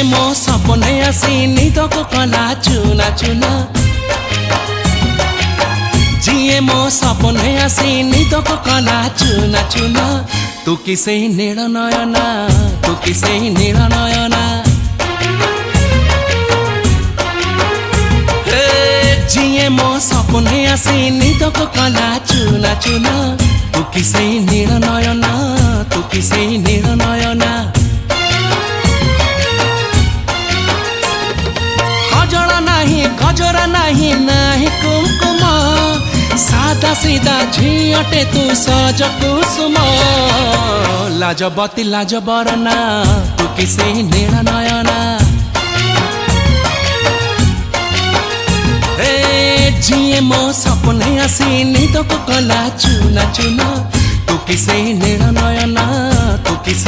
जिए मो सपने आसी निदक कला चुना चुना जिए मो सपने आसी निदक कला चुना चुना तू किसे नील नयना तू किसे नील नयना जिए मो सपने आसी निदक कला चुना चुना तू किसे नील नयना तू किसे नील नयना गजरा नहीं नाही कुमकुम सादा सीधा झीटे तू सज कुसुम लाजबती लाज बरना तू किसे नील नयना जिए मो सपने आसी निदक कला चुना चुना तू किसे नील नयना तू किसे